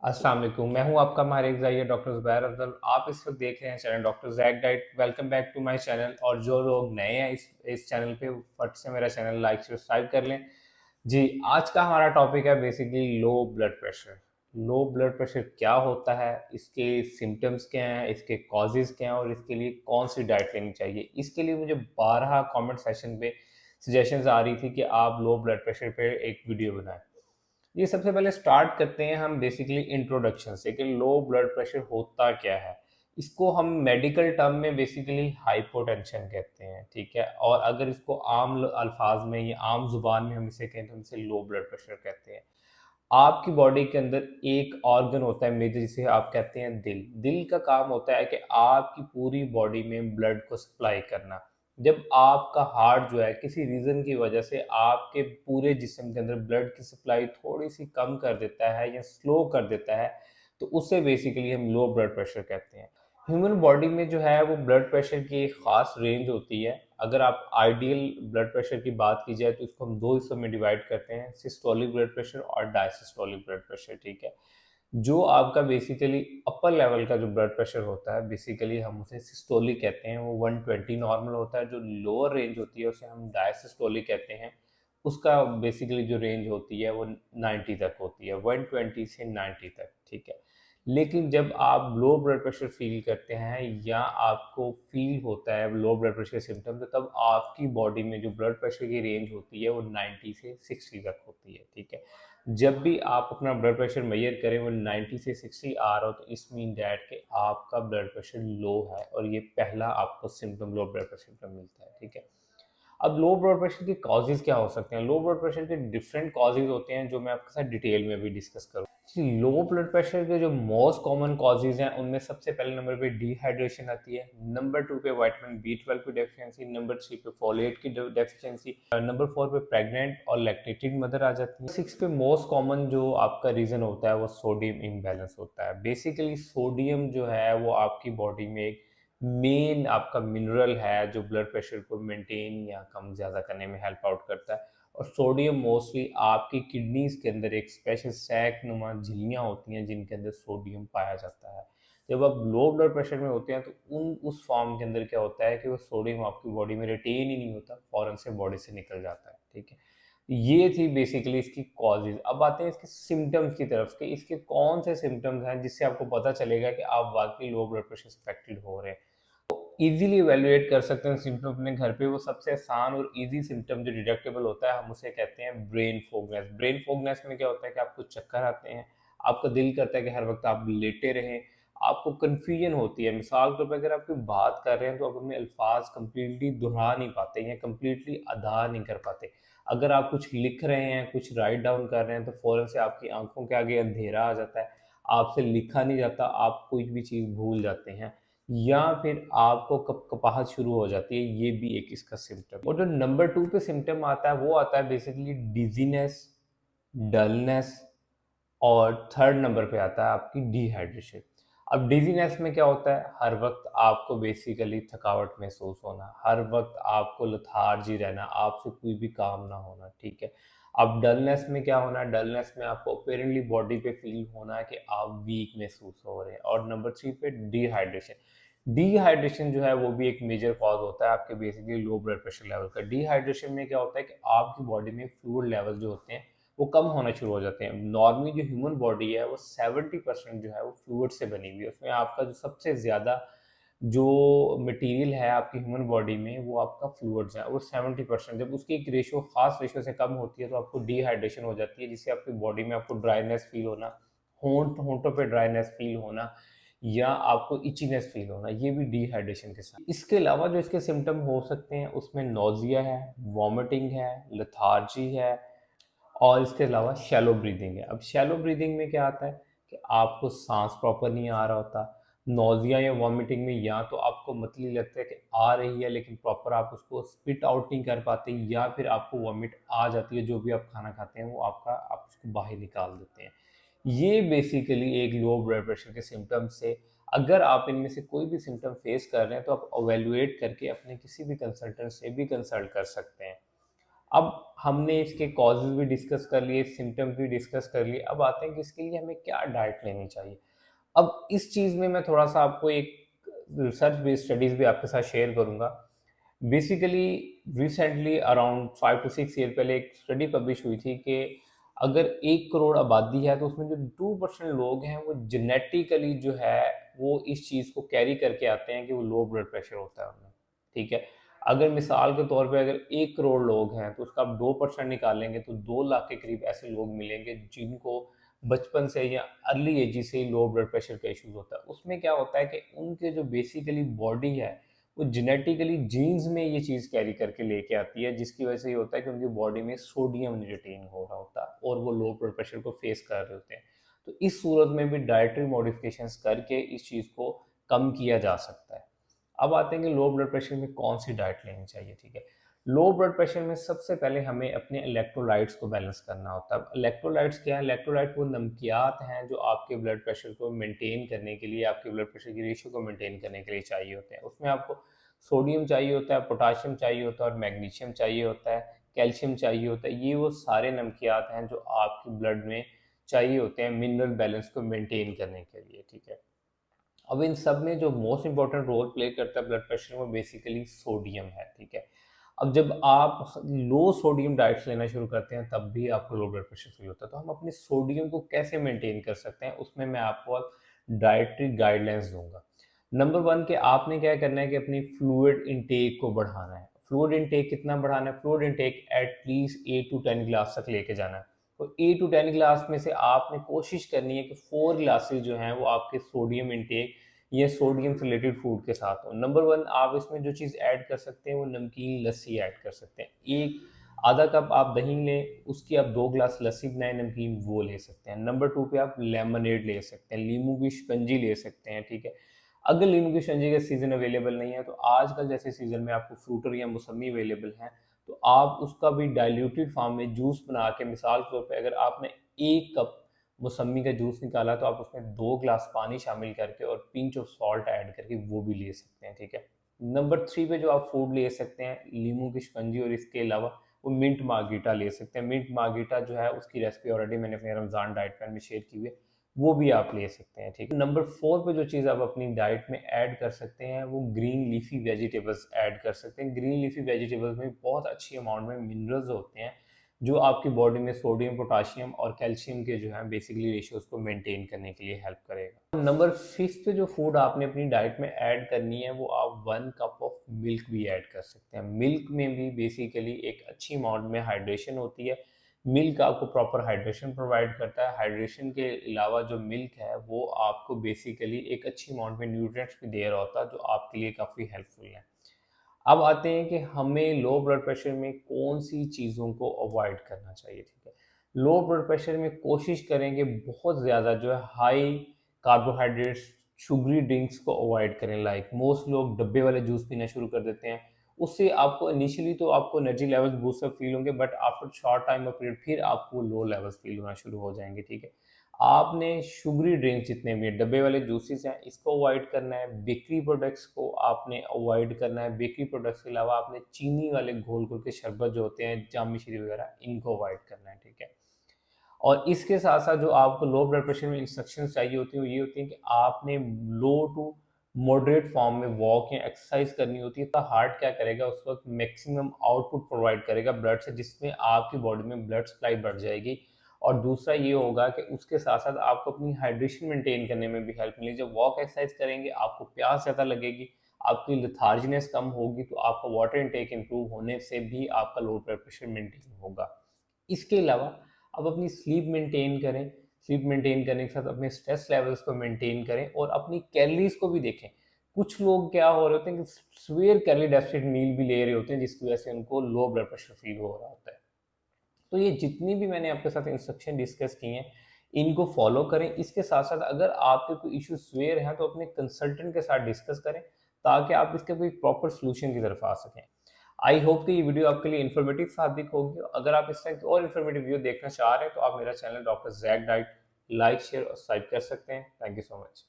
अस्सलाम वालेकुम, मैं हूं आपका माहिर ज़ाहिर डॉक्टर ज़ुबैर अफजल। आप इस वक्त देख रहे हैं channel doctor Jack diet. Welcome back to my channel. और जो लोग नए हैं इस चैनल पे फट से मेरा चैनल लाइक सब्सक्राइब कर लें। जी, आज का हमारा टॉपिक है basically low blood pressure. Low blood pressure क्या होता है, इसके सिम्टम्स क्या हैं, इसके कॉजेज़ क्या हैं और इसके लिए कौन सी डाइट लेनी चाहिए। इसके लिए मुझे 12 कमेंट सेशन पे सजेशंस आ रही थी कि आप लो ब्लड प्रेशर पे एक वीडियो बनाएं। ये सबसे पहले स्टार्ट करते हैं हम बेसिकली इंट्रोडक्शन से कि लो ब्लड प्रेशर होता क्या है। इसको हम मेडिकल टर्म में बेसिकली हाइपोटेंशन कहते हैं, ठीक है। और अगर इसको आम अल्फाज में या आम जुबान में हम इसे कहें तो हम इसे लो ब्लड प्रेशर कहते हैं। आपकी बॉडी के अंदर एक ऑर्गन होता है मेजर, जिसे आप कहते हैं दिल। दिल का काम होता है कि आपकी पूरी बॉडी में ब्लड को सप्लाई करना। जब आपका हार्ट जो है किसी रीज़न की वजह से आपके पूरे जिस्म के अंदर ब्लड की सप्लाई थोड़ी सी कम कर देता है या स्लो कर देता है, तो उसे बेसिकली हम लो ब्लड प्रेशर कहते हैं। ह्यूमन बॉडी में जो है वो ब्लड प्रेशर की एक ख़ास रेंज होती है। अगर आप आइडियल ब्लड प्रेशर की बात की जाए तो इसको हम दो हिस्सों में डिवाइड करते हैं, सिस्टोलिक ब्लड प्रेशर और डायसिस्टोलिक ब्लड प्रेशर, ठीक है। जो आपका बेसिकली अपर लेवल का जो ब्लड प्रेशर होता है बेसिकली हम उसे सिस्टोलिक कहते हैं, वो 120 नॉर्मल होता है। जो लोअर रेंज होती है उसे हम डायसिस्टोलिक कहते हैं। उसका बेसिकली जो रेंज होती है वो 90 तक होती है, 120 से 90 तक, ठीक है। लेकिन जब आप लो ब्लड प्रेशर फील करते हैं या आपको फील होता है लो ब्लड प्रेशर के सिम्टम, तो तब आपकी बॉडी में जो ब्लड प्रेशर की रेंज होती है वो 90 से 60 तक होती है, ठीक है। जब भी आप अपना ब्लड प्रेशर मेजर करें वो 90 से 60 आ रहा हो तो इस मीन दैट कि आपका ब्लड प्रेशर लो है, और ये पहला आपको symptom low blood pressure symptom मिलता है, ठीक है। अब लो ब्लड प्रेशर के कॉजेज़ क्या हो सकते हैं? लो ब्लड प्रेशर के डिफरेंट कॉजेज़ होते हैं जो मैं आपके साथ डिटेल में भी डिस्कस करूँ। लो ब्लड प्रेशर के जो मोस्ट कॉमन कॉजेज़ हैं उनमें सबसे पहले नंबर पे डिहाइड्रेशन आती है, नंबर 2 पे विटामिन बी 12 की डेफिशिएंसी, नंबर 3 पे फोलेट की डेफिशिएंसी, नंबर 4 पे प्रेग्नेंट और लैक्टेटिंग मदर आ जाती है। 6 पे मोस्ट कॉमन जो आपका रीज़न होता है वो सोडियम इम्बैलेंस होता है। बेसिकली सोडियम जो है वो आपकी बॉडी में एक मेन आपका मिनरल है जो ब्लड प्रेशर को मेंटेन या कम ज़्यादा करने में हेल्प आउट करता है। और सोडियम मोस्टली आपकी किडनीज के अंदर एक स्पेशल सैक नुमा झिल्लियाँ होती हैं जिनके अंदर सोडियम पाया जाता है। जब आप लो ब्लड प्रेशर में होते हैं तो उस फॉर्म के अंदर क्या होता है कि वो सोडियम आपकी बॉडी में रिटेन ही नहीं होता, फ़ौरन से बॉडी से निकल जाता है, ठीक है। ये थी बेसिकली इसकी कॉजेज़। अब आते हैं इसके सिम्पटम्स की तरफ कि इसके कौन से सिम्पटम्स हैं जिससे आपको पता चलेगा कि आप वाक़ई लो ब्लड प्रेशर से अफेक्टेड हो रहे हैं। ईज़िली इवैल्यूएट कर सकते हैं सिम्पटम अपने घर पे। वो सबसे आसान और ईज़ी सिम्पटम जो डिटेक्टेबल होता है हम उसे कहते हैं ब्रेन फोगनेस। ब्रेन फोगनेस में क्या होता है कि आपको चक्कर आते हैं, आपका दिल करता है कि हर वक़्त आप लेटे रहें, आपको कन्फ्यूजन होती है। मिसाल के तौर पे अगर आप कोई बात कर रहे हैं तो आप अपने अल्फाज़ कंप्लीटली दोहरा नहीं पाते या कंप्लीटली अदा नहीं कर पाते। अगर आप कुछ लिख रहे हैं, कुछ राइट डाउन कर रहे हैं तो फ़ौरन से आपकी आँखों के आगे अंधेरा आ जाता है, आपसे लिखा नहीं जाता, आप कोई भी चीज़ भूल जाते हैं। या फिर आपको कपकपाहट शुरू हो जाती है, ये भी एक इसका सिम्पटम। और जो नंबर 2 पे सिम्पटम आता है वो आता है बेसिकली डिज़ीनेस, डलनेस, और थर्ड नंबर पे आता है आपकी डिहाइड्रेशन। अब डिज़ीनेस में क्या होता है, हर वक्त आपको बेसिकली थकावट महसूस होना, हर वक्त आपको लेथार्जी रहना, आपसे कोई भी काम ना होना, ठीक है। अब डलनेस में क्या होना है, डलनेस में आपको अपेरेंटली बॉडी पे फील होना है कि आप वीक महसूस हो रहे हैं। और नंबर 3 पे डिहाइड्रेशन। डिहाइड्रेशन जो है वो भी एक मेजर कॉज होता है आपके basically low blood pressure level का। डिहाइड्रेशन में क्या होता है कि आपकी बॉडी में फ्लूइड लेवल जो होते हैं वो कम होना शुरू हो जाते हैं। नॉर्मली जो ह्यूमन बॉडी है वो 70% जो है वो फ्लूइड से बनी हुई है। उसमें आपका जो सबसे ज़्यादा जो मटेरियल है आपकी ह्यूमन बॉडी में वो आपका फ्लूइड्स है, वो 70%। जब उसकी एक रेशियो ख़ास रेशियो से कम होती है तो आपको डिहाइड्रेशन हो जाती है, जिससे आपकी बॉडी में आपको ड्राइनेस फील होना, होंठों पे ड्राइनेस फील होना या आपको इचीनेस फील होना, ये भी डिहाइड्रेशन के साथ। इसके अलावा जो इसके सिम्टम हो सकते हैं उसमें नोज़िया है, वॉमिटिंग है, लेथार्जी है, और इसके अलावा शैलो ब्रीदिंग है। अब शैलो ब्रीदिंग में क्या आता है कि आपको सांस प्रॉपर नहीं आ रहा होता। नोज़िया या वॉमिटिंग में या तो आपको मतली लगता है कि आ रही है लेकिन प्रॉपर आप उसको स्पिट आउट नहीं कर पाते, या फिर आपको वॉमिट आ जाती है, जो भी आप खाना खाते हैं वो आप उसको बाहर निकाल देते हैं। ये बेसिकली एक लो ब्लड प्रेशर के सिम्टम्स से। अगर आप इनमें से कोई भी सिम्टम फेस कर रहे हैं तो आप एवेल्युएट करके अपने किसी भी कंसल्टेंट से भी कंसल्ट कर सकते हैं। अब हमने इसके कॉजेज़ भी डिस्कस कर लिए, सिम्पटम्स भी डिस्कस कर लिए, अब आते हैं कि इसके लिए हमें क्या डाइट लेनी चाहिए। अब इस चीज़ में मैं थोड़ा-सा आपको एक रिसर्च बेस्ड स्टडीज़ भी आपके साथ शेयर करूँगा। Basically recently around 5 to 6 year पहले एक स्टडी पब्लिश हुई थी कि अगर 1 करोड़ आबादी है तो उसमें जो 2% लोग हैं वो जेनेटिकली जो है वो इस चीज़ को कैरी करके आते हैं कि वो लो ब्लड प्रेशर होता है उन्हें, ठीक है? अगर मिसाल के तौर पे अगर 1 करोड़ लोग हैं तो उसका आप 2% निकालेंगे तो 2 लाख के करीब ऐसे लोग मिलेंगे जिनको बचपन से या अर्ली एज से ही लो ब्लड प्रेशर का इश्यूज़ होता है। उसमें क्या होता है कि उनके जो बेसिकली बॉडी है वो जेनेटिकली जीन्स में ये चीज़ कैरी करके लेके आती है, जिसकी वजह से ये होता है कि उनकी बॉडी में सोडियम नहीं रिटेन हो रहा होता और वो लो ब्लड प्रेशर को फेस कर रहे होते हैं। तो इस सूरत में भी डाइटरी मॉडिफिकेशंस करके इस चीज़ को कम किया जा सकता है। अब आते हैं कि लो ब्लड प्रेशर में कौन सी डाइट लेनी चाहिए, ठीक है। लो ब्लड प्रेशर में सबसे पहले हमें अपने इलेक्ट्रोलाइट्स को बैलेंस करना होता है। इलेक्ट्रोलाइट्स क्या है? इलेक्ट्रोलाइट वो नमकियात हैं जो आपके ब्लड प्रेशर को मेंटेन करने के लिए, आपके ब्लड प्रेशर की रेशियो को मेंटेन करने के लिए चाहिए होते हैं। उसमें आपको सोडियम चाहिए होता है, पोटाशियम चाहिए होता है और मैग्नीशियम चाहिए होता है, कैल्शियम चाहिए होता है। ये वो सारे नमकियात हैं जो आपके ब्लड में चाहिए होते हैं मिनरल बैलेंस को मेंटेन करने के लिए, ठीक है। अब इन सब में जो मोस्ट इम्पोर्टेंट रोल प्ले करता है ब्लड प्रेशर में, वो बेसिकली सोडियम है, ठीक है। अब जब आप लो सोडियम डाइट्स लेना शुरू करते हैं तब भी आपको लो ब्लड प्रेशर फील होता है। तो हम अपने सोडियम को कैसे मेंटेन कर सकते हैं, उसमें मैं आपको डाइटरी गाइडलाइंस दूंगा। नंबर वन के आपने क्या करना है कि अपनी फ्लूइड इंटेक को बढ़ाना है। फ्लूइड इंटेक कितना बढ़ाना है? Fluid intake at least 8 to 10 glass तक लेके जाना है। तो 8 to 10 ग्लास में से आपने कोशिश करनी है कि 4 ग्लासेस जो हैं वो आपके सोडियम इंटेक या सोडियम से रिलेटेड फूड के साथ हो। नंबर वन, आप इसमें जो चीज़ ऐड कर सकते हैं वो नमकीन लस्सी ऐड कर सकते हैं। एक आधा कप आप दही लें, उसकी आप 2 ग्लास लस्सी बनाएं नमकीन, वो ले सकते हैं। नंबर टू पे आप लेमनेड ले सकते हैं, नींबू की शिकंजी ले सकते हैं, ठीक है। अगर नींबू की शिकंजी का सीज़न अवेलेबल नहीं है तो आजकल जैसे सीज़न में आपको फ्रूटर या मौसमी अवेलेबल हैं, तो आप उसका भी डाइल्यूटेड फॉर्म में जूस बना के, मिसाल के तौर पे अगर आपने 1 कप मौसम्मी का जूस निकाला तो आप उसमें 2 ग्लास पानी शामिल करके और पिंच ऑफ सॉल्ट ऐड करके वो भी ले सकते हैं, ठीक है। नंबर थ्री पे जो आप फूड ले सकते हैं, लीमू की शिकंजी और इसके अलावा वो मिंट मार्गीटा ले सकते हैं। मिंट मार्गीटा जो है उसकी रेसिपी ऑलरेडी मैंने अपने रमज़ान डाइट प्लान में शेयर की हुई है, वो भी आप ले सकते हैं, ठीक है। नंबर फोर पे जो चीज़ आप अपनी डाइट में ऐड कर सकते हैं वो ग्रीन लीफी वेजिटेबल्स ऐड कर सकते हैं। ग्रीन लीफी वेजिटेबल्स में बहुत अच्छी अमाउंट में मिनरल्स होते हैं जो आपकी बॉडी में सोडियम, पोटाशियम और कैल्शियम के जो है बेसिकली रेशियोज को मेंटेन करने के लिए हेल्प करेगा। नंबर फिफ्थ पे जो फूड आपने अपनी डाइट में ऐड करनी है वो आप 1 कप ऑफ मिल्क भी ऐड कर सकते हैं। मिल्क में भी बेसिकली एक अच्छी अमाउंट में हाइड्रेशन होती है। मिल्क आपको प्रॉपर हाइड्रेशन प्रोवाइड करता है। हाइड्रेशन के अलावा जो मिल्क है वो आपको बेसिकली एक अच्छी अमाउंट में न्यूट्रिएंट्स भी दे रहा होता है जो आपके लिए काफ़ी हेल्पफुल है। अब आते हैं कि हमें लो ब्लड प्रेशर में कौन सी चीज़ों को अवॉइड करना चाहिए, ठीक है। लो ब्लड प्रेशर में कोशिश करेंगे बहुत ज़्यादा जो है हाई कार्बोहाइड्रेट्स, शुगरी ड्रिंक्स को अवॉइड करें। लाइक मोस्ट लोग डब्बे वाले जूस पीना शुरू कर देते हैं। उससे आपको इनिशियली तो आपको energy levels boost up feel होंगे, but after short time of period फिर आपको लो लेवल्स फील होना शुरू हो जाएंगे, ठीक है। आपने शुगरी ड्रिंक जितने भी डब्बे वाले जूसेस हैं इसको अवॉइड करना है। बेकरी प्रोडक्ट्स को आपने अवॉइड करना है। बेकरी प्रोडक्ट्स के अलावा आपने चीनी वाले घोल घोल के शरबत जो होते हैं, जामी शीरी वगैरह, इनको अवॉइड करना है, ठीक है। और इसके साथ साथ जो आपको लो ब्लड प्रेशर में इंस्ट्रक्शंस चाहिए होती हैं वो ये होती हैं कि आपने लो टू मॉडरेट फॉर्म में वॉक या एक्सरसाइज करनी होती है। तो हार्ट क्या करेगा उस वक्त? मैक्सिमम आउटपुट प्रोवाइड करेगा ब्लड से, जिसमें आपकी बॉडी में ब्लड सप्लाई बढ़ जाएगी। और दूसरा ये होगा कि उसके साथ साथ आपको अपनी हाइड्रेशन मेंटेन करने में भी हेल्प मिलेगी। जब वॉक एक्सरसाइज करेंगे आपको प्यास ज़्यादा लगेगी, आपकी लिथार्जीनेस कम होगी, तो आपका वाटर इनटेक इंप्रूव होने से भी आपका लो ब्लड प्रेशर मेंटेन होगा। इसके अलावा आप अपनी स्लीप मेंटेन करें। स्लीप मेंटेन करने के साथ अपने स्ट्रेस लेवल्स को मेंटेन करें और अपनी कैलोरीज को भी देखें। कुछ लोग क्या हो रहे होते हैं कि सवेर कैलोरी डेफिसिट मील भी ले रहे होते हैं जिसकी वजह से उनको लो ब्लड प्रेशर फील हो रहा होता है। तो ये जितनी भी मैंने आपके साथ इंस्ट्रक्शन डिस्कस की हैं इनको फॉलो करें। इसके साथ साथ अगर आपके कोई इशू सवेयर हैं तो अपने कंसल्टेंट के साथ डिस्कस करें ताकि आप इसके कोई प्रॉपर सोल्यूशन की तरफ आ सकें। आई होप कि ये वीडियो आपके लिए इन्फॉर्मेटिव साबित होगी। अगर आप इस तरह की और इन्फॉर्मेटिव वीडियो देखना चाह रहे हैं तो आप मेरा channel doctor Jack diet like, share और सब्सक्राइब कर सकते हैं। Thank you so much.